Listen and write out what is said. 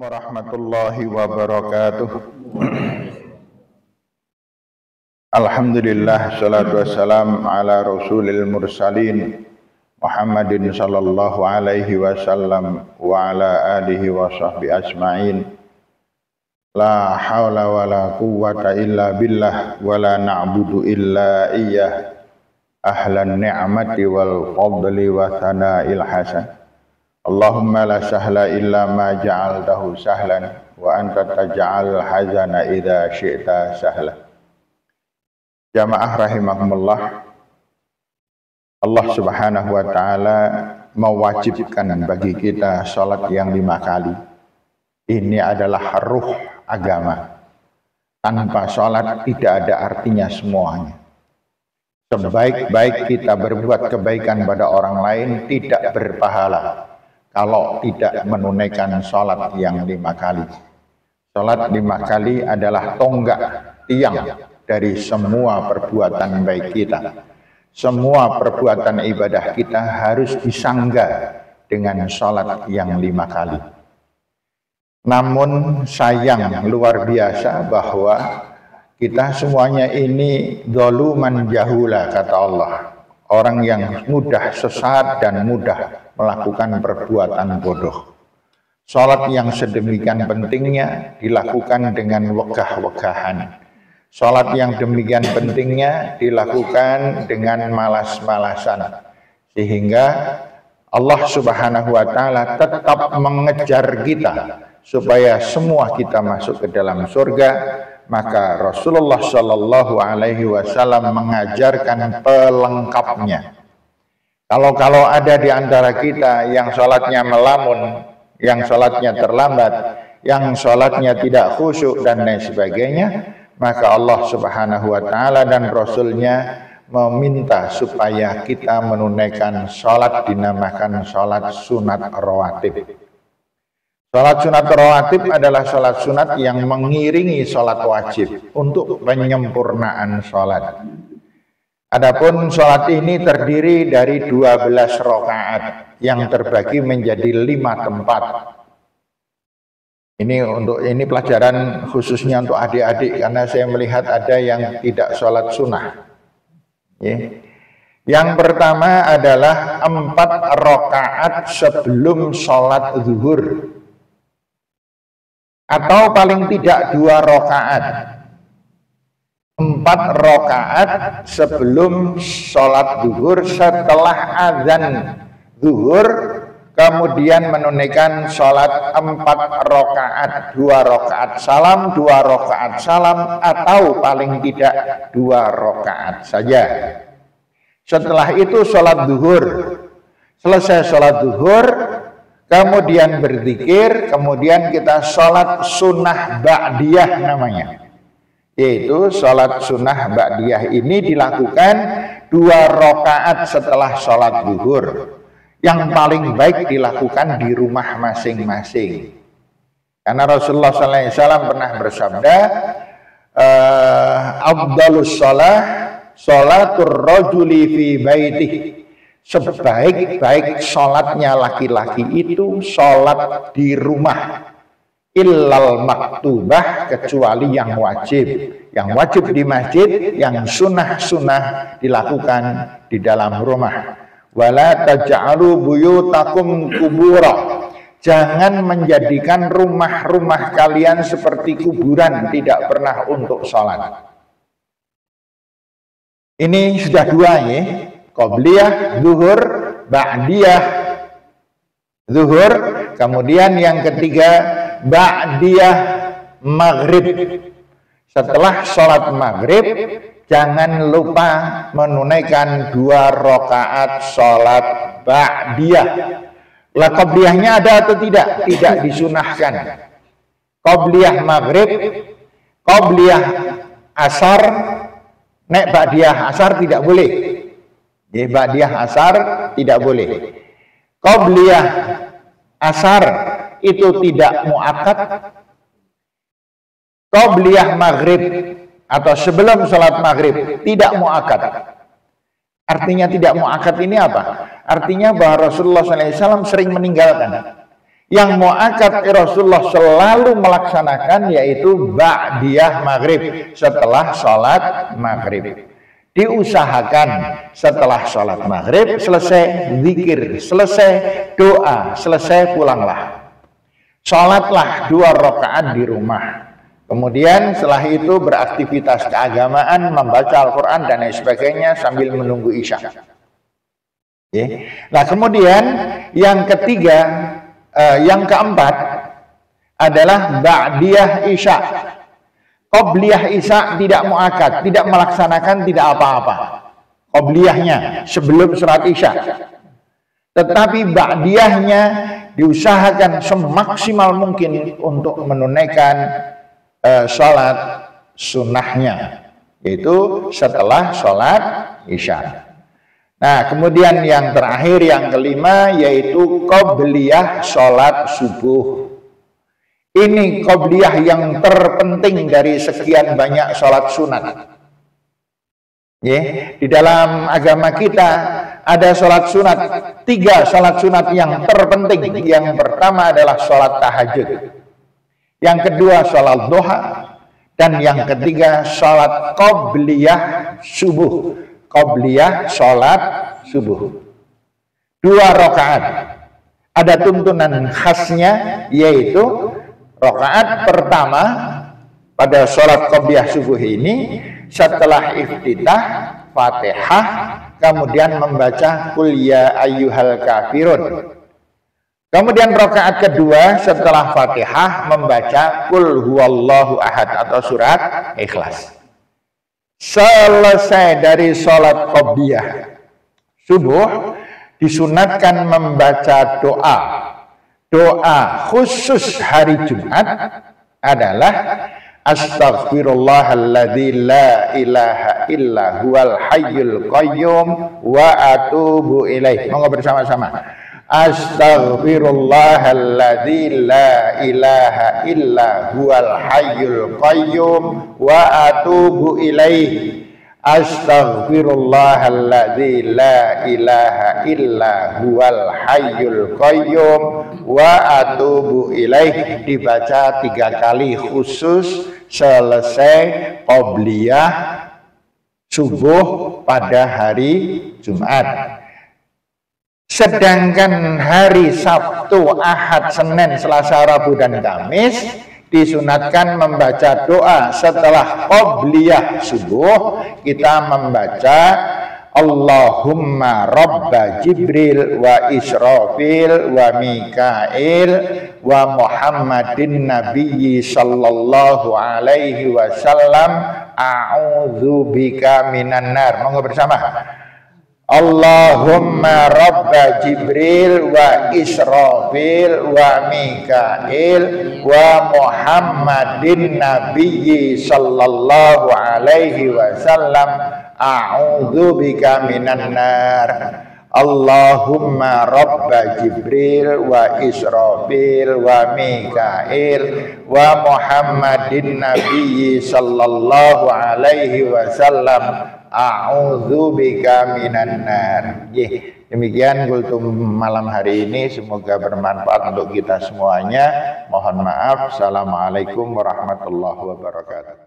Warahmatullahi wabarakatuh. Alhamdulillah, salatu wassalam ala rasulil mursalin Muhammadin sallallahu alaihi wasallam wa ala alihi wa sahbihi ajma'in. La hawla wa la quwwata illa billah wa la na'budu illa iyyah. Ahlan ni'mati wal fadli wa thana'il hasan. Allahumma la sahla illa ma ja'altahu sahlan wa anta taj'al hazana idza syi'ta sahla. Jamaah rahimakumullah, Allah Subhanahu wa taala mewajibkan bagi kita salat yang 5 kali. Ini adalah ruh agama. Tanpa salat tidak ada artinya semuanya. Sebaik-baik kita berbuat kebaikan pada orang lain tidak berpahala kalau tidak menunaikan sholat yang 5 kali. Sholat 5 kali adalah tonggak tiang dari semua perbuatan baik kita. Semua perbuatan ibadah kita harus disangga dengan sholat yang 5 kali. Namun sayang luar biasa bahwa kita semuanya ini dzuluman jahula, kata Allah. Orang yang mudah sesat dan mudah melakukan perbuatan bodoh. Salat yang sedemikian pentingnya dilakukan dengan wegah-wegahan. Salat yang demikian pentingnya dilakukan dengan malas-malasan. Sehingga Allah Subhanahu wa taala tetap mengejar kita supaya semua kita masuk ke dalam surga. Maka Rasulullah Shallallahu Alaihi Wasallam mengajarkan pelengkapnya. Kalau ada di antara kita yang sholatnya melamun, yang sholatnya terlambat, yang sholatnya tidak khusyuk dan lain sebagainya, maka Allah Subhanahu Wa Taala dan Rasulnya meminta supaya kita menunaikan sholat dinamakan sholat sunat rawatib. Sholat sunat rawatib adalah sholat sunat yang mengiringi sholat wajib untuk penyempurnaan sholat. Adapun sholat ini terdiri dari 12 rakaat yang terbagi menjadi 5 tempat. Ini pelajaran khususnya untuk adik-adik karena saya melihat ada yang tidak sholat sunnah. Yang pertama adalah 4 rakaat sebelum sholat zuhur. Atau paling tidak 2 rakaat. 4 rakaat sebelum sholat zuhur setelah azan zuhur, kemudian menunaikan sholat 4 rakaat, 2 rakaat salam, 2 rakaat salam, atau paling tidak 2 rakaat saja. Setelah itu sholat zuhur. Selesai sholat zuhur, kemudian berzikir, kemudian kita sholat sunnah ba'diyah namanya. Yaitu sholat sunnah ba'diyah ini dilakukan 2 rakaat setelah sholat zuhur. Yang paling baik dilakukan di rumah masing-masing. Karena Rasulullah SAW pernah bersabda, Afdalus sholah, sholatur rajuli fi baitih. Sebaik-baik sholatnya laki-laki itu sholat di rumah, illal maktubah, kecuali yang wajib. Yang wajib di masjid, yang sunnah-sunnah dilakukan di dalam rumah. Wala taj'alu buyutakum kubura. Jangan menjadikan rumah-rumah kalian seperti kuburan, tidak pernah untuk sholat. Ini sudah 2 ya. Qobliyah, zuhur, ba'diyah, zuhur. Kemudian yang ketiga, ba'diyah, maghrib. Setelah sholat maghrib, jangan lupa menunaikan 2 rakaat sholat ba'diyah. Lah qobliyahnya ada atau tidak? Tidak disunahkan. Qobliyah maghrib, qobliyah asar, nek ba'diyah asar tidak boleh. Ba'diyah asar tidak boleh. Qobliyah asar itu tidak muakkad. Qobliyah maghrib atau sebelum sholat maghrib tidak muakkad. Artinya tidak muakkad ini apa? Artinya bahwa Rasulullah SAW sering meninggalkan. yang muakkad Rasulullah selalu melaksanakan yaitu ba'diyah maghrib, setelah sholat maghrib. Diusahakan setelah sholat maghrib selesai zikir, selesai doa, selesai pulanglah. Sholatlah 2 rakaat di rumah. Kemudian setelah itu beraktivitas keagamaan, membaca Al-Quran dan lain sebagainya sambil menunggu isya. Nah kemudian yang ketiga, yang keempat adalah ba'diyah isya. Qobliyah isya tidak muakkad, tidak melaksanakan tidak apa-apa. Qobliyahnya sebelum sholat isya. Tetapi ba'diyahnya diusahakan semaksimal mungkin untuk menunaikan sholat sunnahnya, yaitu setelah sholat isya. Nah kemudian yang terakhir, yang kelima, yaitu qobliyah sholat subuh. Ini qobliyah yang terpenting dari sekian banyak sholat sunat. Di dalam agama kita ada sholat sunat, 3 sholat sunat yang terpenting. Yang pertama adalah sholat tahajud, yang kedua sholat duha, dan yang ketiga sholat qobliyah subuh. Qobliyah sholat subuh 2 rakaat. Ada tuntunan khasnya, yaitu rakaat pertama pada sholat qobliyah subuh ini setelah iftitah Fatihah, kemudian membaca Qul ya ayyuhal kafirun. Kemudian rakaat kedua setelah Fatihah membaca Qul huwallahu ahad atau surat Ikhlas. Selesai dari sholat qobliyah subuh disunatkan membaca doa. Doa khusus hari Jumat adalah Astaghfirullahalladzi la ilaha illa huwal hayyul qayyum wa atubu ilaih. Monggo bersama-sama. Astaghfirullahalladzi la ilaha illa huwal hayyul qayyum wa atubu ilaih. Astaghfirullahalladzi la ilaha illa huwal hayyul qayyum wa atubu ilaih. Dibaca 3 kali khusus selesai qobliyah subuh pada hari Jumat. Sedangkan hari Sabtu, Ahad, Senin, Selasa, Rabu, dan Kamis disunatkan membaca doa setelah qobliyah subuh. Kita membaca Allahumma Rabba Jibril wa Israfil wa Mikail wa Muhammadin Nabiyyi sallallahu alaihi wasallam a'udzubika minan nar. Monggo bersama. Allahumma Rabba Jibril wa Israfil wa Mikail wa Muhammadin Nabiyyi sallallahu alaihi wasallam a'udzubika minan nar. Allahumma Rabba Jibril wa Israfil wa Mikail wa Muhammadin Nabiyyi sallallahu alaihi wasallam a'udzubika minan nar. Demikian kultum malam hari ini, semoga bermanfaat untuk kita semuanya. Mohon maaf. Assalamualaikum warahmatullahi wabarakatuh.